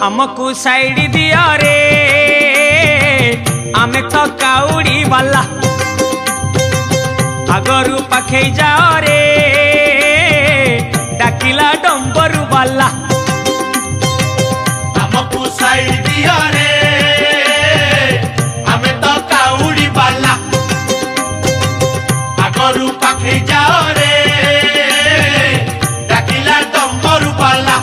हमको साइड दिया रे आमे तो काउड़ी वाला आगरू पाखे जाओ रे डाकिला डंबरू वाला हमको साइड दिया रे आमे तो काउड़ी वाला आगरू पाखे जाओ रे डाकिला डंबरू वाला।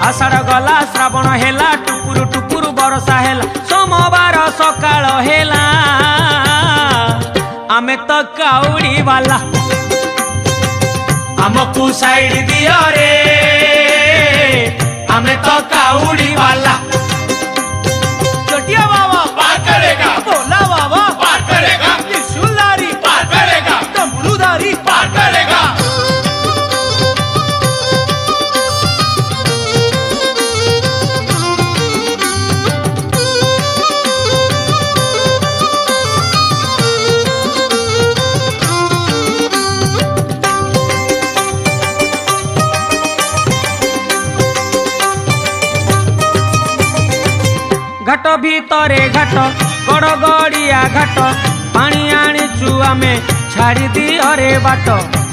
आषाढ़ गला श्रावण हेला टुकुरु टुकुरु बरसा हेला सोमवार सकाळ हेला आमे तो काउड़ी वाला हमको साइड दिया रे आमे तो काउड़ी वाला। चटिया बाबा पार करेगा, भोला बाबा पार करेगा, त्रिशूलधारी पार करेगा, डमरूधारी पार करेगा। घाट भीतरे घाट गड़गड़िया घाट पानी आनीचु आमे छाड़ी दियो रे बाट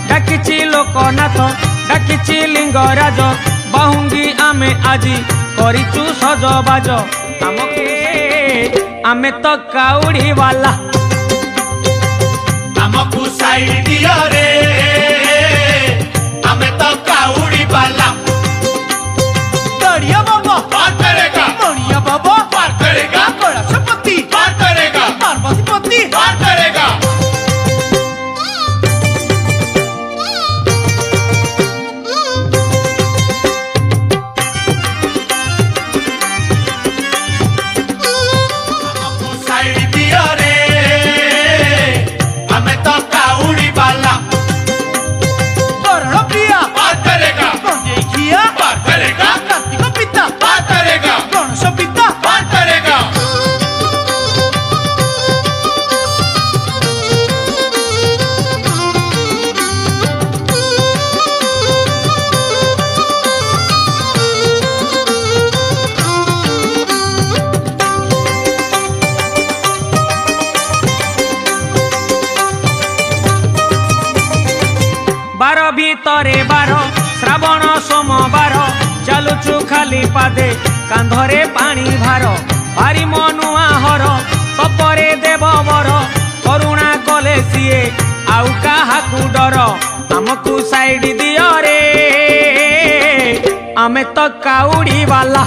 डाकिची लोकनाथ डाकिची लिंगराज बाहुंगी आमे आजी करिचु सजबाज आमे तो काउड़ी वाला हमको साइड दिया रे आमे तो काउड़ी वाला। दरिया बाबा पार करेगा, मणिया बाबा पार करेगा, कैलाशपति पार करेगा, पार्वतीपति पार करेगा। हमको साइड दिया रे आमे तो काउड़ी वाला। कर्ण प्रिया पार करेगा, गंगेखिया पार करेगा, कार्तिक पिता पार करेगा, गणेश पिता पार करेगा। बार भीतरे बार श्रावण सोमवार चलुचु खाली पादे कांधरे पानी भार भारी मनुआ हर तपरे देव वर करुणा कले सीए आउ काहाकू डर हमको साइड दियो रे आमे तो काउड़ी वाला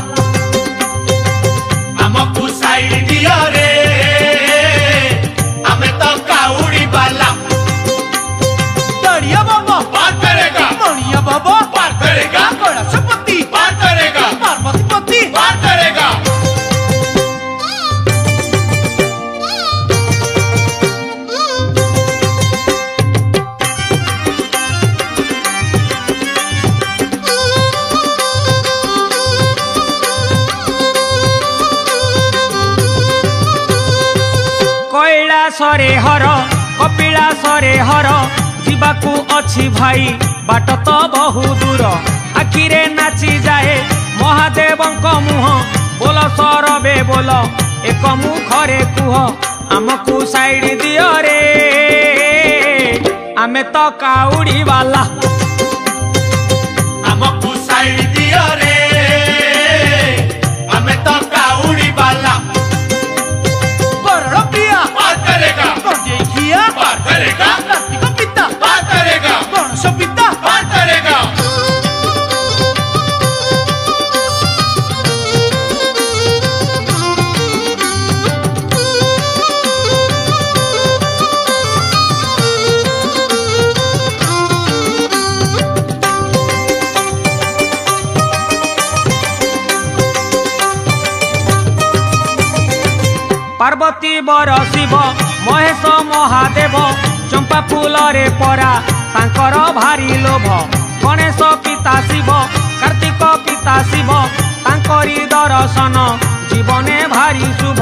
हमको साइड दिया रे आमे तो काउड़ी वाला। दरिया बाबा पार करेगा, मणिया बाबा पार करेगा, कैलाशपति पार करेगा, पार्वतीपति पार करेगा। कैलासरे हर कपिलासरे हर जीवाकू अछि भाई बाट तो बहु दूर आखिरे नाची जाए महादेवंक मुह बोल सरबे बोल एक मुखरे कुह आमको साइड दियो रे आमे तो काउड़ी वाला हमको साइड दिया रे आमे तो काउड़ी वाला। कर्ण प्रिया पार करेगा, गंगेखिया पार करेगा, कार्तिक पिता पार करेगा, गणेश पिता पार करेगा। पार्वती बर शिव महेश महादेव चंपा फूलरे परा तांकर भारी लोभ गणेश पिता शिव कार्तिक पिता शिव तांकरी दर्शन जीवने भारी शुभ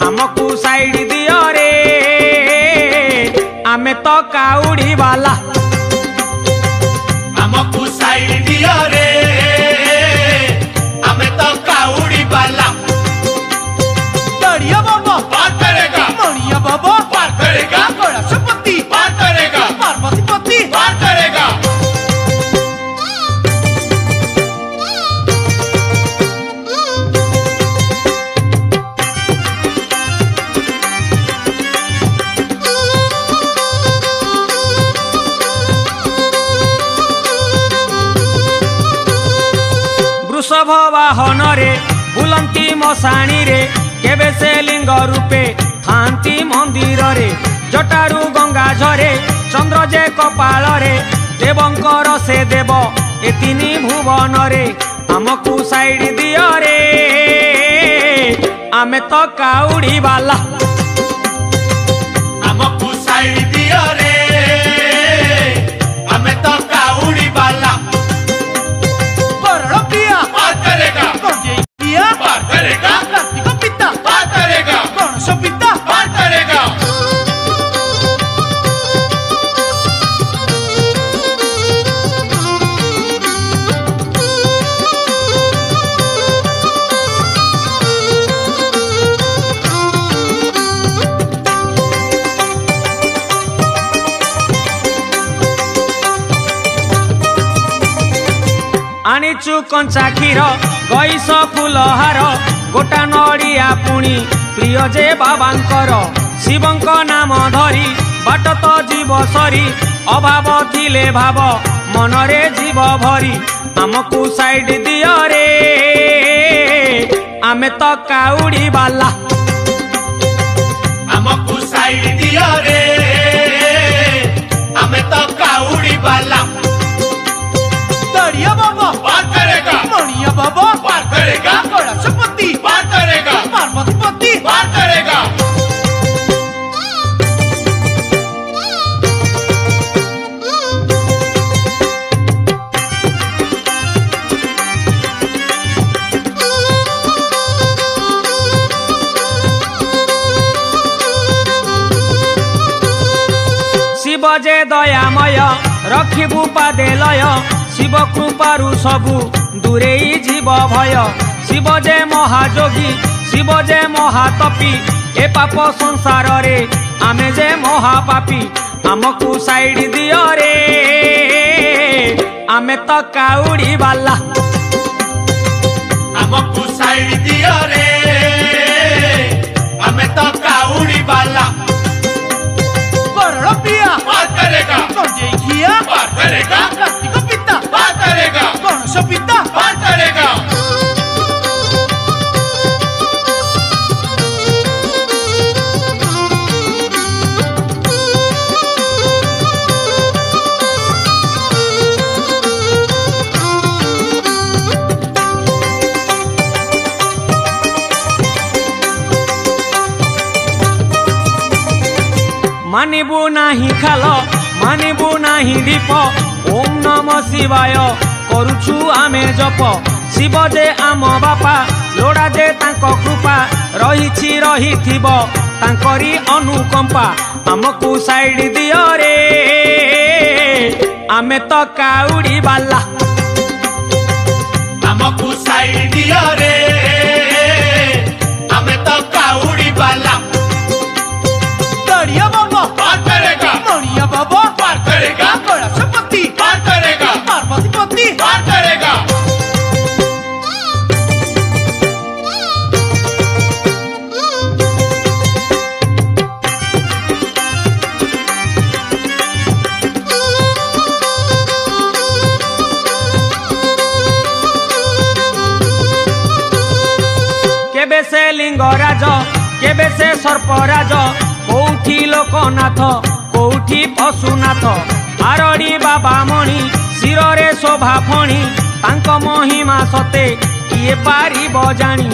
आमको साइड दियो रे आमे तो काउड़ी वाला हमको साइड दिया रे आमे तो वृषभ वाहन रे बुलंती मशाणी रे केबे से लिंग रूपे थांती मंदिर रे जटारू गंगा झरे चंद्र जे कपाल रे देवंकर से देव ए तीनी भुवन रे आमको साइड दियो रे आमे तो काउड़ी वाला आमको साइड दियो रे आमे तो काउड़ी वाला करोड़ पिया पार करेगा कंजे पिया पार करेगा कार्तिक पिता पार करेगा गणेश पिता पार करेगा आनीचु कंचा क्षीर गईस फूल हार गोटा नड़िया पुणी प्रिय जे बाबांकर शिवंक नाम धरी बाट तो जीव सरी अभाव थिले भाव मनरे जीव भरी आमको साइड दियो रे आमे तो काउड़ी वाला आमको साइड दियो रे आमे तो काउड़ी वाला दरिया बाबा पार करेगा मणिया बाबा पार करेगा गणेशपति पार करेगा पार्वतीपति पार करेगा शिव जे दयामय रखिबु पादे लय शिव कृपारु सबु दूरेई जीव भय शिव जे महाजोगी शिव जे महातपी ए पाप संसार रे आमे जे महापापी आमको साइड दियो रे आमे तो काउड़ी वाला आमको साइड दियो रे आमे तो काउड़ी वाला करोड़ पिया पार करेगा कंजे पिया पार करेगा कार्तिक पिता पार करेगा गणेश पिता पार करेगा मानिबु नाही खाल मानिबु नाही दीप ओम नम शिवाय करुछु आमे जप शिव जे आम बापा लोड़ा जे तांको कृपा रहिछि रहिथिब तांकरी अनुकंपा आमको साइड दियो रे आमे तो काउड़ी वाला आमको साइड दियो रे आमे तो काउड़ी वाला दरिया बाबा पार करेगा मणिया बाबा पार करेगा गणेशपति पार करेगा पार्वतीपति पार करेगा केबे से लिंगराज केबे से सर्पराज कोठी लोकनाथ कोठी पशुनाथ आरड़ी बाबा मणि शिरे शोभा फणी तांको महिमा सते किए पारिब जानी